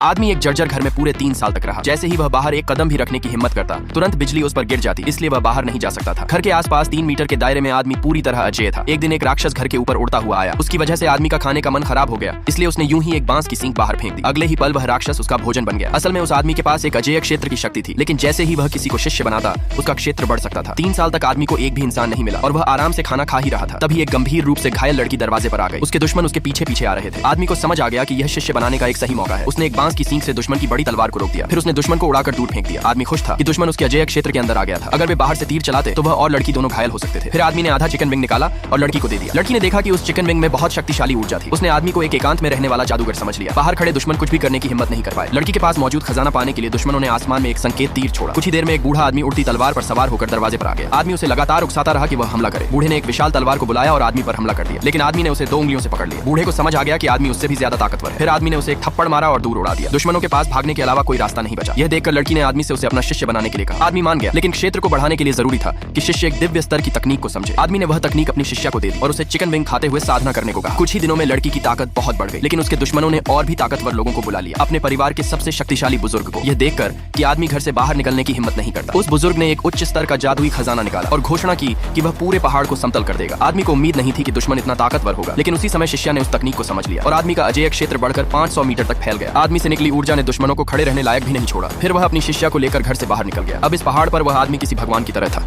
आदमी एक जर्जर घर में पूरे 3 साल तक रहा। जैसे ही वह बाहर एक कदम भी रखने की हिम्मत करता, तुरंत बिजली उस पर गिर जाती, इसलिए वह बाहर नहीं जा सकता था। घर के आसपास 3 मीटर के दायरे में आदमी पूरी तरह अजेय था। एक दिन एक राक्षस घर के ऊपर उड़ता हुआ आया। उसकी वजह से आदमी का खाने का मन खराब हो गया, इसलिए उसने यूं ही एक बांस की सींग बाहर फेंक दी। अगले ही पल वह राक्षस उसका भोजन बन गया। असल में उस आदमी के पास एक अजेय क्षेत्र की शक्ति थी, लेकिन जैसे ही वह किसी को शिष्य बनाता, उसका क्षेत्र बढ़ सकता था। 3 साल तक आदमी को एक भी इंसान नहीं मिला और वह आराम से खाना खा ही रहा था। तभी एक गंभीर रूप से घायल लड़की दरवाजे पर आ गई। उसके दुश्मन उसके पीछे पीछे आ रहे थे। आदमी को समझ आ गया कि यह शिष्य बनाने का एक सही मौका है। उसने एक बांस की सींग से दुश्मन की बड़ी तलवार को रोक दिया। फिर उसने दुश्मन को उड़ाकर दूर फेंक दिया। आदमी खुश था कि दुश्मन उसके अजेय क्षेत्र के अंदर आ गया था। अगर वे बाहर से तीर चलाते तो वह और लड़की दोनों घायल हो सकते थे। फिर आदमी ने आधा चिकन विंग निकाला और लड़की को दे दिया। लड़की ने देखा कि उस चिकन विंग में बहुत शक्तिशाली ऊर्जा थी। उसने आदमी को एक एकांत में रहने वाला जादूगर समझ लिया। बाहर खड़े दुश्मन कुछ भी करने की हिम्मत नहीं कर पाए। लड़की के पास मौजूद खजाना पाने के लिए दुश्मनों ने आसमान में एक संकेत तीर छोड़ा। कुछ ही देर में एक बूढ़ा आदमी उड़ती तलवार पर सवार होकर दरवाजे पर आ गया। आदमी उसे लगातार उकसाता रहा कि वह हमला करे। बूढ़े ने एक विशाल तलवार को बुलाया और आदमी पर हमला कर दिया, लेकिन आदमी ने उसे 2 उंगलियों से पकड़ लिया। बूढ़े को समझ आ गया कि आदमी उससे भी ज्यादा ताकतवर है। फिर आदमी ने उसे एक थप्पड़ मारा और दूर उड़ा दिया। दुश्मनों के पास भागने के अलावा कोई रास्ता नहीं बचा। यह देखकर लड़की ने आदमी से उसे अपना शिष्य बनाने के लिए कहा। आदमी मान गया, लेकिन क्षेत्र को बढ़ाने के लिए जरूरी था कि शिष्य एक दिव्य स्तर की तकनीक को समझे। आदमी ने वह तकनीक अपनी शिष्या को दे दी और उसे चिकन विंग खाते हुए साधना करने को कहा। कुछ ही दिनों में लड़की की ताकत बहुत बढ़ गई, लेकिन उसके दुश्मनों ने और भी ताकतवर लोगों को बुला लिया, अपने परिवार के सबसे शक्तिशाली बुजुर्ग को। यह देखकर कि आदमी घर से बाहर निकलने की हिम्मत नहीं करता, उस बुजुर्ग ने एक उच्च स्तर का जादुई खजाना निकाला और घोषणा की कि वह पूरे पहाड़ को समतल कर देगा। आदमी को उम्मीद नहीं थी कि दुश्मन इतना ताकतवर होगा, लेकिन उसी समय शिष्या ने उस तकनीक को समझ लिया और आदमी का अजेय क्षेत्र बढ़कर 500 मीटर तक फैल गया। आदमी से निकली ऊर्जा ने दुश्मनों को खड़े रहने लायक भी नहीं छोड़ा। फिर वह अपनी शिष्या को लेकर घर से बाहर निकल गया। अब इस पहाड़ पर वह आदमी किसी भगवान की तरह था।